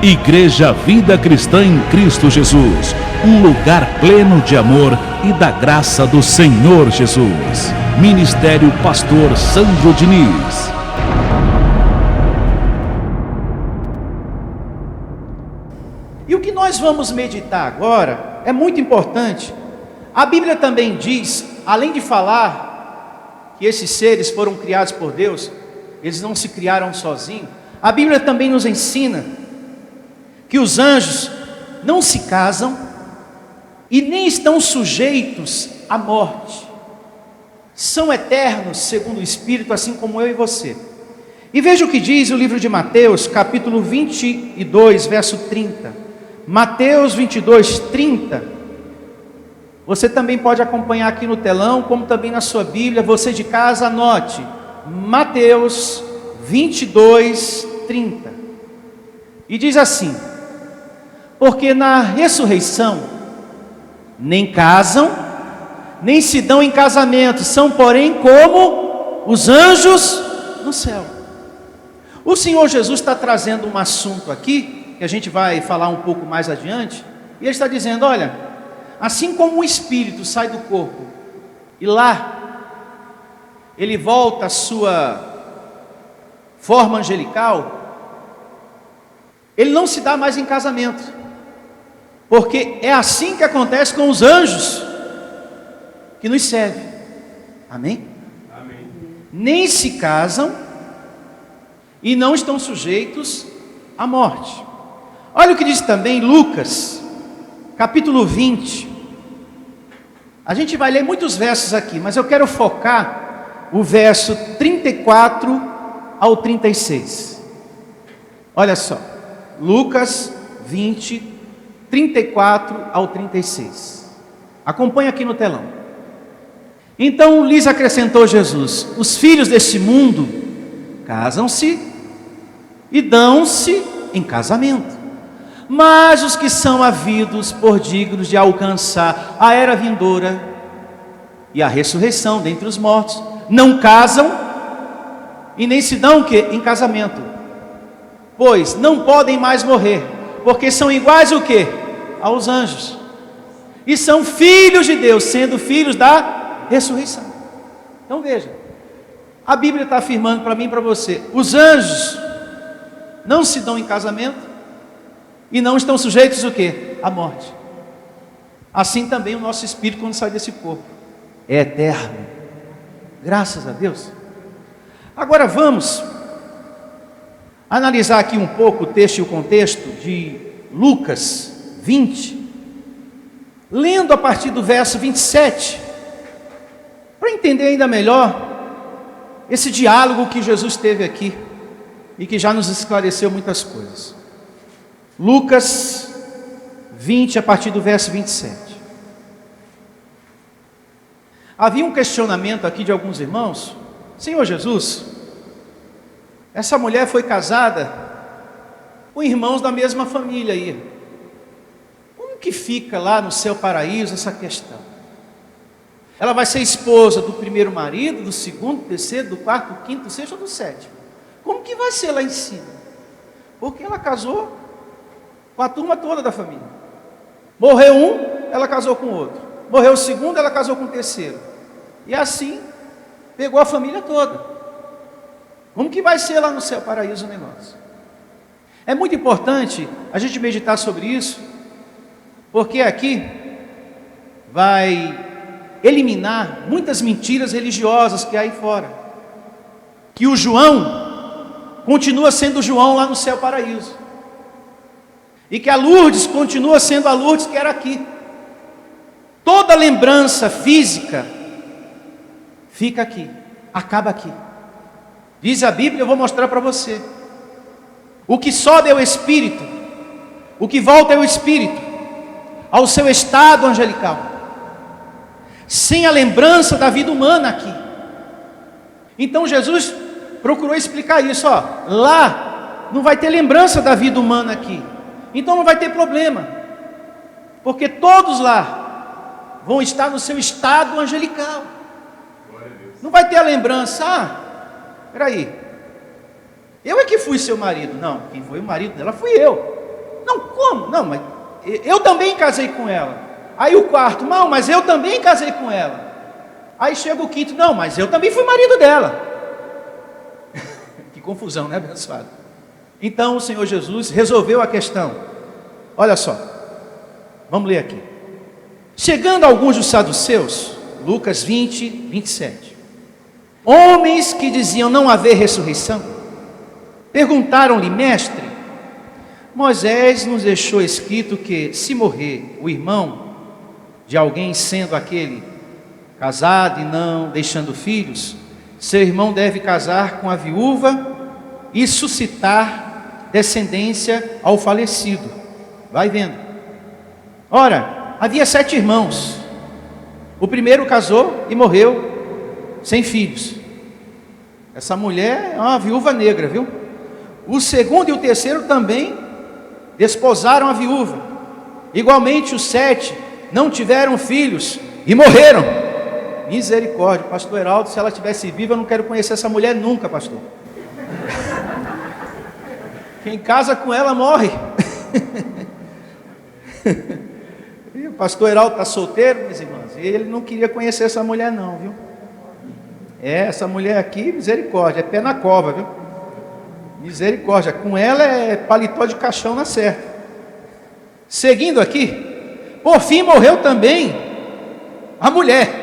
Igreja Vida Cristã em Cristo Jesus, um lugar pleno de amor e da graça do Senhor Jesus. Ministério Pastor Sandro Diniz. E o que nós vamos meditar agora é muito importante. A Bíblia também diz, além de falar que esses seres foram criados por Deus, eles não se criaram sozinhos, a Bíblia também nos ensina que os anjos não se casam e nem estão sujeitos à morte. São eternos segundo o Espírito, assim como eu e você. E veja o que diz o livro de Mateus, capítulo 22, verso 30. Mateus 22, 30. Você também pode acompanhar aqui no telão, como também na sua Bíblia. Você de casa, anote. Mateus 22, 30. E diz assim: porque na ressurreição nem casam, nem se dão em casamento, são porém como os anjos no céu. O Senhor Jesus está trazendo um assunto aqui, que a gente vai falar um pouco mais adiante, e Ele está dizendo, olha, assim como o espírito sai do corpo, e lá, ele volta à sua forma angelical, ele não se dá mais em casamento, porque é assim que acontece com os anjos que nos servem. Amém? Amém. Nem se casam e não estão sujeitos à morte. Olha o que diz também Lucas, capítulo 20. A gente vai ler muitos versos aqui, mas eu quero focar o verso 34 ao 36. Olha só, Lucas 20, 34 ao 36. Acompanha aqui no telão. Então lhes acrescentou Jesus: os filhos deste mundo casam-se e dão-se em casamento, mas os que são havidos por dignos de alcançar a era vindoura e a ressurreição dentre os mortos, não casam e nem se dão o quê? Em casamento, pois não podem mais morrer, porque são iguais o quê? Aos anjos, e são filhos de Deus, sendo filhos da ressurreição. Então veja, a Bíblia está afirmando para mim e para você, os anjos não se dão em casamento e não estão sujeitos o quê? À morte. Assim também o nosso espírito, quando sai desse corpo, é eterno, graças a Deus. Agora vamos analisar aqui um pouco o texto e o contexto de Lucas 20, lendo a partir do verso 27, para entender ainda melhor esse diálogo que Jesus teve aqui e que já nos esclareceu muitas coisas. Lucas 20, a partir do verso 27. Havia um questionamento aqui de alguns irmãos: Senhor Jesus, essa mulher foi casada com irmãos da mesma família aí. Como que fica lá no céu paraíso essa questão? Ela vai ser esposa do primeiro marido, do segundo, do terceiro, do quarto, do quinto, do sexto ou do sétimo? Como que vai ser lá em cima? Porque ela casou com a turma toda da família. Morreu um, ela casou com o outro. Morreu o segundo, ela casou com o terceiro. E assim, pegou a família toda. Como que vai ser lá no céu paraíso o negócio? É muito importante a gente meditar sobre isso, porque aqui vai eliminar muitas mentiras religiosas que há aí fora. Que o João continua sendo João lá no céu paraíso. E que a Lourdes continua sendo a Lourdes que era aqui. Toda lembrança física fica aqui, acaba aqui. Diz a Bíblia, eu vou mostrar para você. O que sobe é o Espírito, o que volta é o Espírito ao seu estado angelical, sem a lembrança da vida humana aqui. Então Jesus procurou explicar isso, ó. Lá não vai ter lembrança da vida humana aqui, então não vai ter problema, porque todos lá vão estar no seu estado angelical. Não vai ter a lembrança, peraí, eu é que fui seu marido. Não, quem foi o marido dela fui eu. Não, como? Não, mas eu também casei com ela. Aí o quarto, não, mas eu também casei com ela. Aí chega o quinto, não, mas eu também fui marido dela. Que confusão, né, abençoado? Então o Senhor Jesus resolveu a questão. Olha só, vamos ler aqui. Chegando alguns dos saduceus, Lucas 20, 27. Homens que diziam não haver ressurreição, perguntaram-lhe, mestre, Moisés nos deixou escrito que se morrer o irmão de alguém, sendo aquele casado e não deixando filhos, seu irmão deve casar com a viúva e suscitar descendência ao falecido. Vai vendo. Ora, havia 7 irmãos. O primeiro casou e morreu sem filhos. Essa mulher é uma viúva negra, viu? O segundo e o terceiro também desposaram a viúva. Igualmente os 7 não tiveram filhos e morreram. Misericórdia, pastor Heraldo, se ela estivesse viva, eu não quero conhecer essa mulher nunca, pastor. Quem casa com ela morre. E o pastor Heraldo está solteiro, minhas irmãs, e ele não queria conhecer essa mulher não, viu? Essa mulher aqui, misericórdia, é pé na cova, viu? Misericórdia, com ela é paletó de caixão na certa. Seguindo aqui, por fim morreu também a mulher.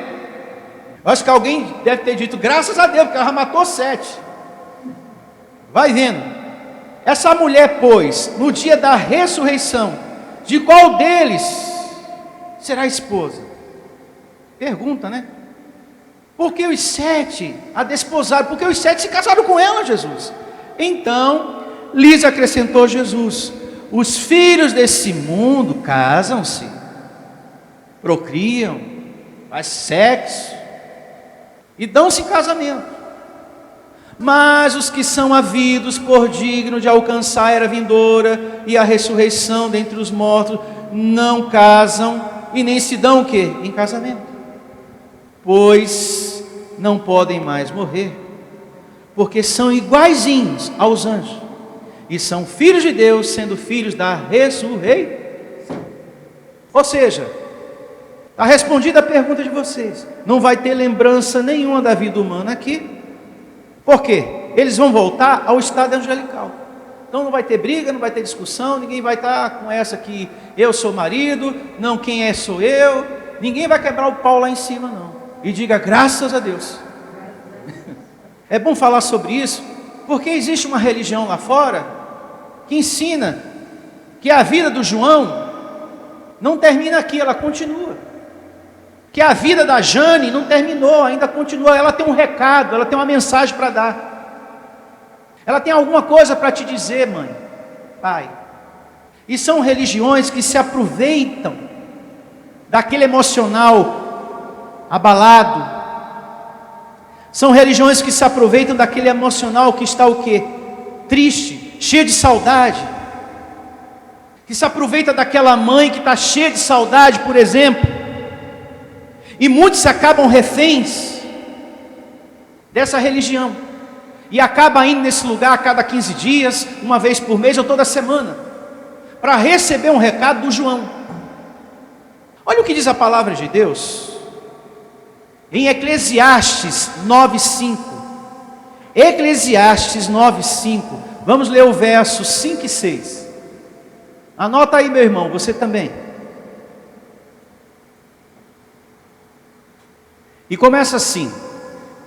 Acho que alguém deve ter dito, graças a Deus, porque ela já matou 7. Vai vendo. Essa mulher, pois, no dia da ressurreição, de qual deles será esposa? Pergunta, né? Porque os 7 a desposaram? Porque os 7 se casaram com ela, Jesus. Então, lhes acrescentou Jesus, os filhos desse mundo casam-se, procriam, faz sexo, e dão-se em casamento. Mas os que são havidos por digno de alcançar a era vindoura e a ressurreição dentre os mortos, não casam e nem se dão o quê? Em casamento. Pois não podem mais morrer, porque são iguaizinhos aos anjos, e são filhos de Deus, sendo filhos da ressurreição. Ou seja, está respondida a pergunta de vocês. Não vai ter lembrança nenhuma da vida humana aqui. Por quê? Eles vão voltar ao estado angelical. Então não vai ter briga, não vai ter discussão, ninguém vai estar com essa que eu sou marido, não, quem é sou eu. Ninguém vai quebrar o pau lá em cima, não. E diga graças a Deus. É bom falar sobre isso, porque existe uma religião lá fora que ensina que a vida do João não termina aqui, ela continua. Que a vida da Jane não terminou, ainda continua. Ela tem um recado, ela tem uma mensagem para dar. Ela tem alguma coisa para te dizer, mãe, pai. E são religiões que se aproveitam daquele emocional abalado. São religiões que se aproveitam daquele emocional que está o quê? Triste, cheio de saudade. Que se aproveita daquela mãe que está cheia de saudade, por exemplo. E muitos acabam reféns dessa religião. E acaba indo nesse lugar a cada 15 dias, uma vez por mês ou toda semana, para receber um recado do João. Olha o que diz a palavra de Deus em Eclesiastes 9:5. Eclesiastes 9:5. Vamos ler o verso 5 e 6. Anota aí, meu irmão, você também. E começa assim,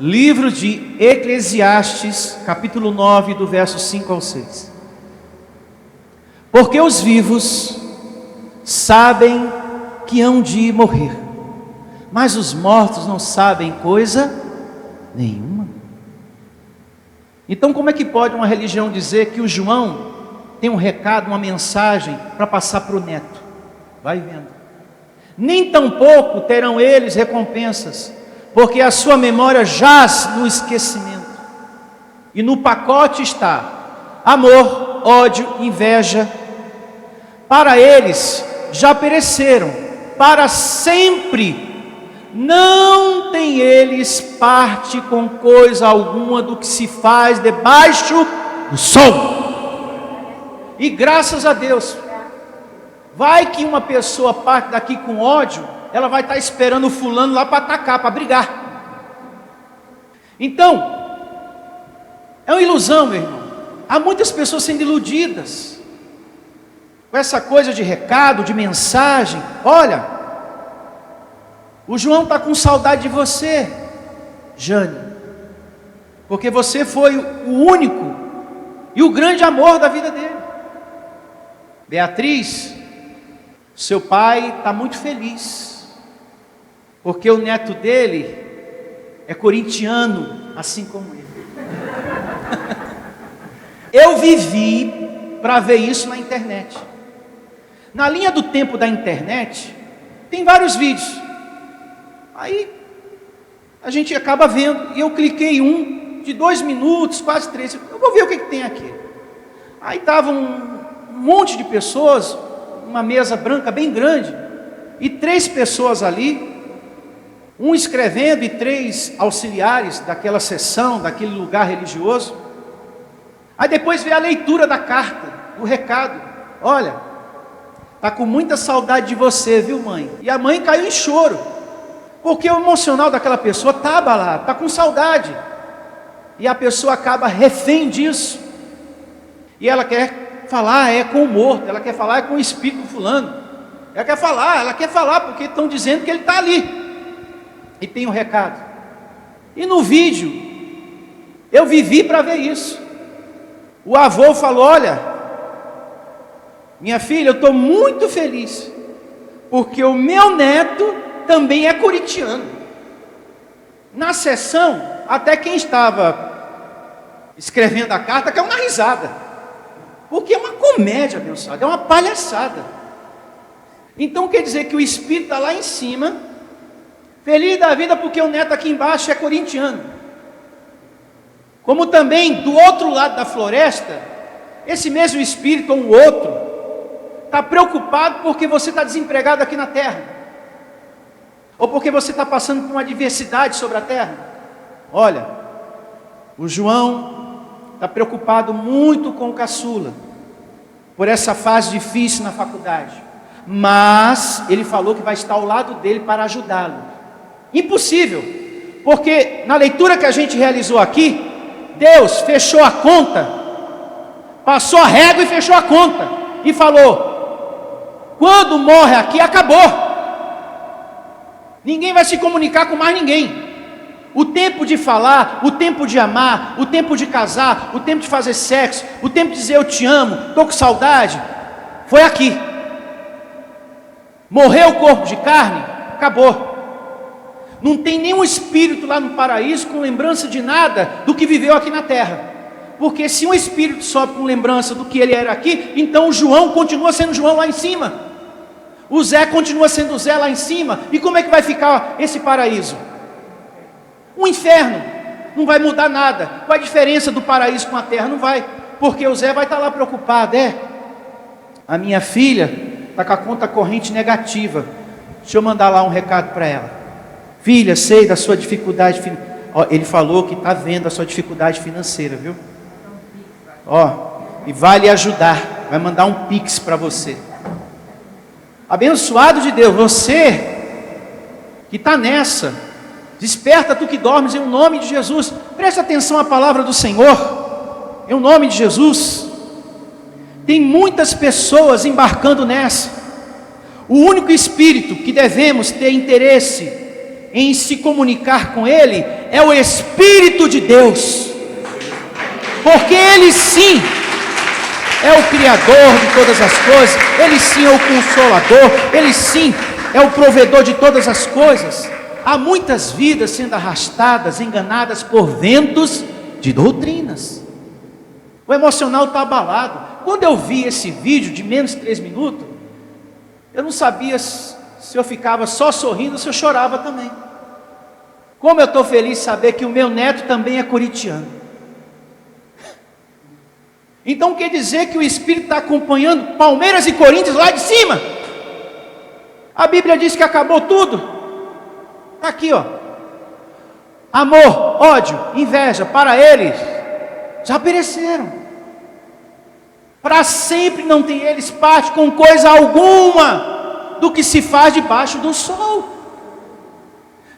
livro de Eclesiastes, capítulo 9, do verso 5 ao 6. Porque os vivos sabem que hão de morrer, mas os mortos não sabem coisa nenhuma. Então como é que pode uma religião dizer que o João tem um recado, uma mensagem para passar para o neto? Vai vendo. Nem tampouco terão eles recompensas, porque a sua memória jaz no esquecimento. E no pacote está amor, ódio, inveja. Para eles já pereceram, para sempre não tem eles parte com coisa alguma do que se faz debaixo do sol. E graças a Deus, Vai que uma pessoa parte daqui com ódio, ela vai estar esperando o fulano lá para atacar, para brigar. Então, é uma ilusão, meu irmão. Há muitas pessoas sendo iludidas com essa coisa de recado, de mensagem. Olha, o João está com saudade de você, Jane, porque você foi o único e o grande amor da vida dele. Beatriz, seu pai está muito feliz, porque o neto dele é corintiano, assim como ele. Eu vivi para ver isso na internet. Na linha do tempo da internet, tem vários vídeos. Aí, a gente acaba vendo, e eu cliquei um de 2 minutos, quase 3, eu vou ver o que tem aqui. Aí estava um monte de pessoas, uma mesa branca bem grande, e 3 pessoas ali, um escrevendo e 3 auxiliares daquela sessão, daquele lugar religioso. Aí depois veio a leitura da carta, o recado. Olha, está com muita saudade de você, viu, mãe? E a mãe caiu em choro, porque o emocional daquela pessoa está abalado, está com saudade. E a pessoa acaba refém disso. E ela quer falar com o morto, ela quer falar com o espírito fulano. Ela quer falar porque estão dizendo que ele está ali. E tem um recado. E no vídeo, eu vivi para ver isso. O avô falou: olha, minha filha, eu estou muito feliz, porque o meu neto também é corintiano. Na sessão, até quem estava escrevendo a carta caiu uma risada, porque é uma comédia, abençoado, é uma palhaçada. Então quer dizer que o espírito está lá em cima, feliz da vida porque o neto aqui embaixo é corintiano. Como também do outro lado da floresta, esse mesmo espírito ou um outro está preocupado porque você está desempregado aqui na terra, ou porque você está passando por uma adversidade sobre a terra. Olha, o João está preocupado muito com o caçula, por essa fase difícil na faculdade, mas ele falou que vai estar ao lado dele para ajudá-lo. Impossível, porque na leitura que a gente realizou aqui, Deus fechou a conta, passou a régua e fechou a conta, e falou: quando morre aqui, acabou. Ninguém vai se comunicar com mais ninguém. O tempo de falar, o tempo de amar, o tempo de casar, o tempo de fazer sexo, o tempo de dizer eu te amo, estou com saudade, foi aqui. Morreu o corpo de carne, acabou. Não tem nenhum espírito lá no paraíso com lembrança de nada do que viveu aqui na terra. Porque se um espírito sobe com lembrança do que ele era aqui, então o João continua sendo João lá em cima. O Zé continua sendo Zé lá em cima. E como é que vai ficar esse paraíso? Um inferno. Não vai mudar nada. Qual a diferença do paraíso com a terra? Não vai. Porque o Zé vai estar lá preocupado. A minha filha está com a conta corrente negativa. Deixa eu mandar lá um recado para ela. Filha, sei da sua dificuldade financeira. Ele falou que está vendo a sua dificuldade financeira, viu? E vai lhe ajudar. Vai mandar um pix para você. Abençoado de Deus, você que está nessa, desperta tu que dormes, em nome de Jesus. Presta atenção à palavra do Senhor, em nome de Jesus. Tem muitas pessoas embarcando nessa. O único espírito que devemos ter interesse em se comunicar com ele é o Espírito de Deus, porque ele sim é o Criador de todas as coisas, ele sim é o Consolador, ele sim é o provedor de todas as coisas. Há muitas vidas sendo arrastadas, enganadas por ventos de doutrinas. O emocional está abalado. Quando eu vi esse vídeo de menos de 3 minutos, eu não sabia se eu ficava só sorrindo ou se eu chorava também. Como eu estou feliz de saber que o meu neto também é corintiano. Então quer dizer que o Espírito está acompanhando Palmeiras e Corinthians lá de cima. A Bíblia diz que acabou tudo. Está aqui, amor, ódio, inveja, para eles já pereceram. Para sempre não tem eles parte com coisa alguma do que se faz debaixo do sol.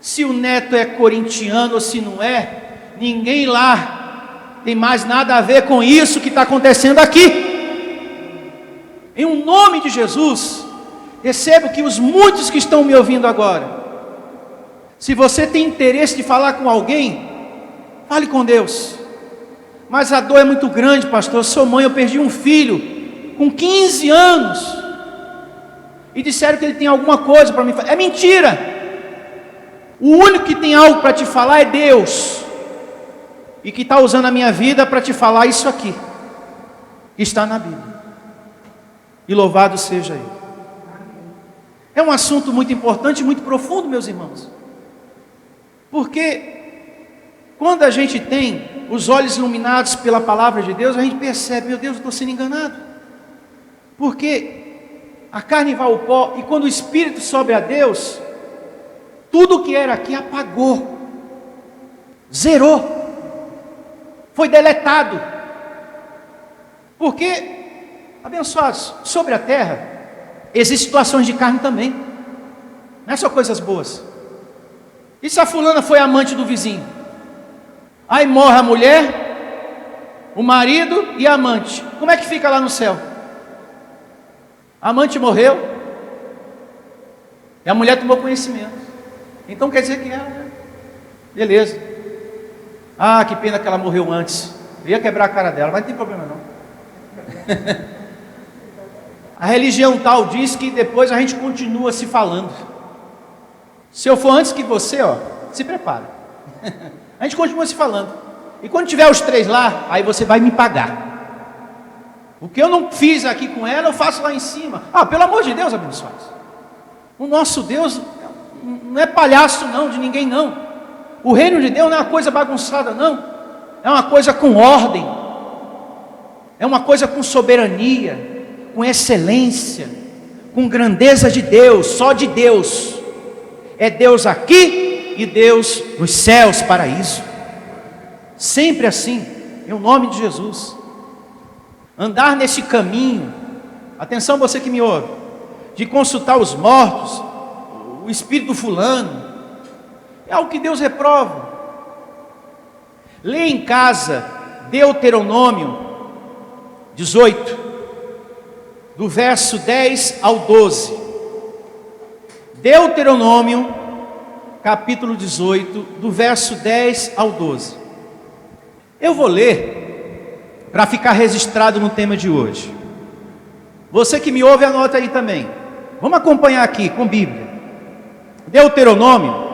Se o neto é corintiano ou se não é, ninguém lá tem mais nada a ver com isso que está acontecendo aqui. Em um nome de Jesus, recebo que os muitos que estão me ouvindo agora, se você tem interesse de falar com alguém, fale com Deus. Mas a dor é muito grande, pastor. Eu sou mãe, eu perdi um filho com 15 anos. E disseram que ele tem alguma coisa para me falar. É mentira. O único que tem algo para te falar é Deus. E que está usando a minha vida para te falar isso aqui. Que está na Bíblia. E louvado seja Ele. É um assunto muito importante e muito profundo, meus irmãos. Porque quando a gente tem os olhos iluminados pela palavra de Deus, a gente percebe, meu Deus, eu estou sendo enganado. Porque a carne vai ao pó, e quando o Espírito sobe a Deus, tudo que era aqui apagou, zerou, foi deletado. Porque, abençoados, sobre a terra, existem situações de carne também, não é só coisas boas. E se a fulana foi amante do vizinho? Aí morre a mulher, o marido e a amante. Como é que fica lá no céu? A amante morreu e a mulher tomou conhecimento. Então quer dizer que ela, né? Beleza. Ah, que pena que ela morreu antes. Eu ia quebrar a cara dela, mas não tem problema não. A religião tal diz que depois a gente continua se falando. Se eu for antes que você, ó, se prepara. A gente continua se falando. E quando tiver os três lá, aí você vai me pagar. O que eu não fiz aqui com ela, eu faço lá em cima. Ah, pelo amor de Deus, abençoados. O nosso Deus não é palhaço não, de ninguém não. O reino de Deus não é uma coisa bagunçada não. É uma coisa com ordem. É uma coisa com soberania, com excelência, com grandeza de Deus, só de Deus. É Deus aqui e Deus nos céus, paraíso. Sempre assim, em nome de Jesus. Andar nesse caminho, atenção você que me ouve, de consultar os mortos, o espírito do fulano, é algo que Deus reprova. Leia em casa Deuteronômio 18, do verso 10 ao 12. Deuteronômio, capítulo 18, do verso 10 ao 12. Eu vou ler, para ficar registrado no tema de hoje. Você que me ouve, anota aí também. Vamos acompanhar aqui com Bíblia. Deuteronômio,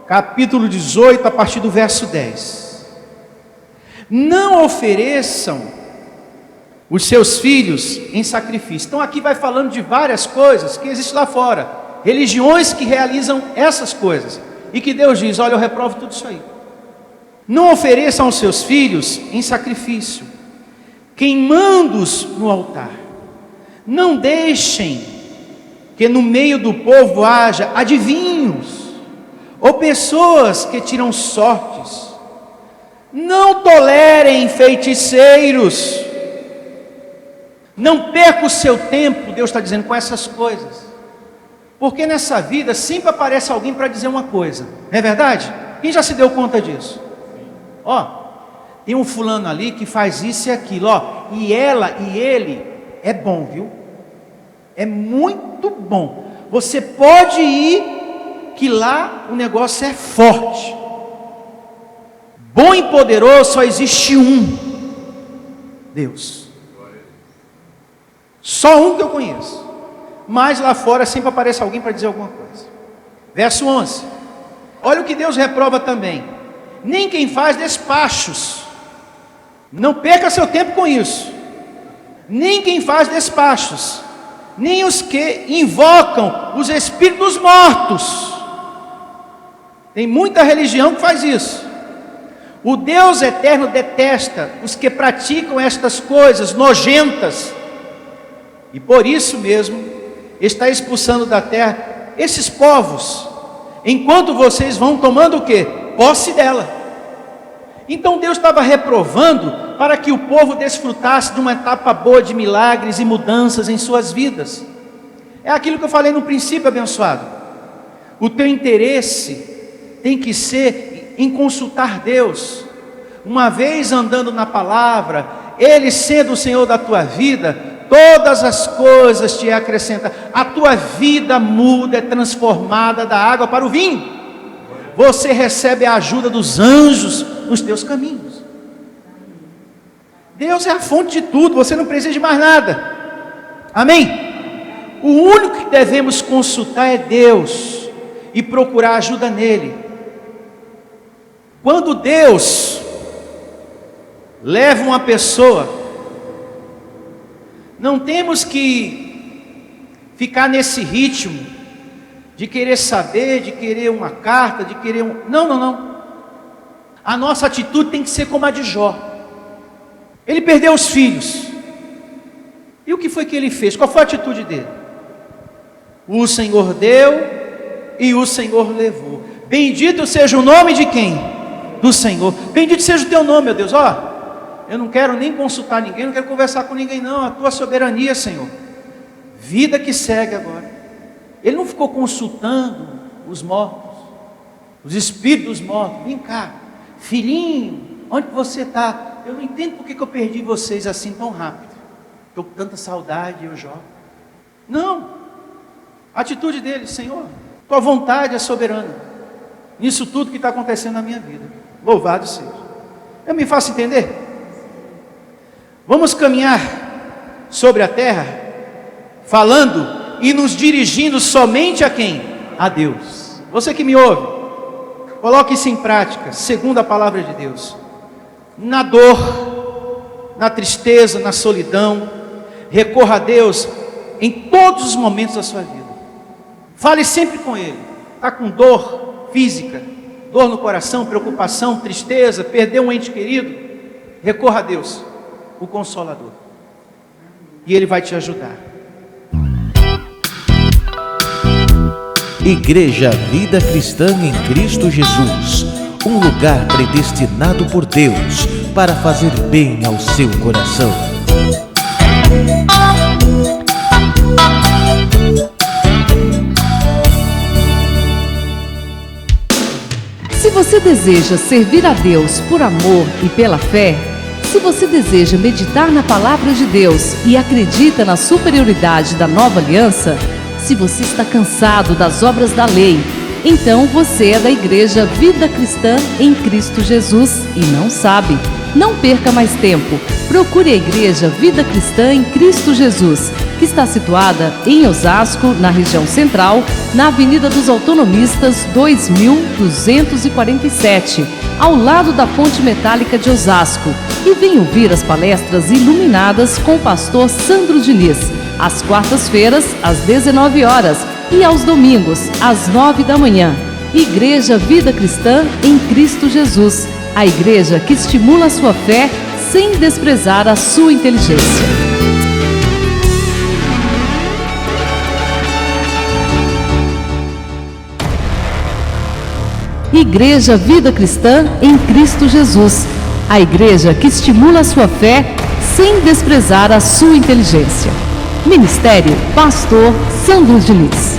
capítulo 18, a partir do verso 10. Não ofereçam os seus filhos em sacrifício. Então aqui vai falando de várias coisas que existem lá fora. Religiões que realizam essas coisas. E que Deus diz, olha, eu reprovo tudo isso aí. Não ofereçam os seus filhos em sacrifício, queimando-os no altar. Não deixem que no meio do povo haja adivinhos, ou pessoas que tiram sortes. Não tolerem feiticeiros. Não perca o seu tempo, Deus está dizendo, com essas coisas. Porque nessa vida sempre aparece alguém para dizer uma coisa. Não é verdade? Quem já se deu conta disso? Ó, tem um fulano ali que faz isso e aquilo, ó. E ela e ele é bom, viu? É muito bom. Você pode ir, que lá o negócio é forte. Bom e poderoso só existe um. Deus. Só um que eu conheço. Mas lá fora sempre aparece alguém para dizer alguma coisa. Verso 11. Olha o que Deus reprova também. Nem quem faz despachos. Não perca seu tempo com isso. Nem quem faz despachos. Nem os que invocam os espíritos mortos. Tem muita religião que faz isso. O Deus eterno detesta os que praticam estas coisas nojentas. E por isso mesmo está expulsando da terra esses povos, enquanto vocês vão tomando o quê? Posse dela. Então Deus estava reprovando para que o povo desfrutasse de uma etapa boa de milagres e mudanças em suas vidas. É aquilo que eu falei no princípio, abençoado. O teu interesse tem que ser em consultar Deus. Uma vez andando na palavra, Ele sendo o Senhor da tua vida, todas as coisas te acrescentam. A tua vida muda, é transformada da água para o vinho. Você recebe a ajuda dos anjos nos teus caminhos. Deus é a fonte de tudo, você não precisa de mais nada. Amém? O único que devemos consultar é Deus e procurar ajuda nele. Quando Deus leva uma pessoa, não temos que ficar nesse ritmo de querer saber, de querer uma carta, de querer um... Não. A nossa atitude tem que ser como a de Jó. Ele perdeu os filhos. E o que foi que ele fez? Qual foi a atitude dele? O Senhor deu e o Senhor levou. Bendito seja o nome de quem? Do Senhor. Bendito seja o teu nome, meu Deus. Eu não quero nem consultar ninguém, não quero conversar com ninguém não. A tua soberania, Senhor. Vida que segue agora. Ele não ficou consultando os mortos, os espíritos mortos. Vem cá, filhinho, onde você está? Eu não entendo porque que eu perdi vocês assim tão rápido. Estou com tanta saudade, eu jogo. Não, a atitude dele, Senhor, tua vontade é soberana. Nisso tudo que está acontecendo na minha vida. Louvado seja. Eu me faço entender? Vamos caminhar sobre a terra, falando e nos dirigindo somente a quem? A Deus. Você que me ouve, coloque isso em prática, segundo a palavra de Deus. Na dor, na tristeza, na solidão, recorra a Deus em todos os momentos da sua vida. Fale sempre com Ele. Está com dor física, dor no coração, preocupação, tristeza, perdeu um ente querido, recorra a Deus, o Consolador, e Ele vai te ajudar. Igreja Vida Cristã em Cristo Jesus, um lugar predestinado por Deus para fazer bem ao seu coração. Se você deseja servir a Deus por amor e pela fé, se você deseja meditar na palavra de Deus e acredita na superioridade da nova aliança, se você está cansado das obras da lei, então você é da Igreja Vida Cristã em Cristo Jesus e não sabe. Não perca mais tempo. Procure a Igreja Vida Cristã em Cristo Jesus, que está situada em Osasco, na região central, na Avenida dos Autonomistas 2247, ao lado da Ponte Metálica de Osasco. E venha ouvir as palestras iluminadas com o pastor Sandro Diniz, às quartas-feiras, às 19 horas e aos domingos, às 9 da manhã. Igreja Vida Cristã em Cristo Jesus, a igreja que estimula a sua fé sem desprezar a sua inteligência. Igreja Vida Cristã em Cristo Jesus, a igreja que estimula a sua fé sem desprezar a sua inteligência. Ministério Pastor Sandro Diniz.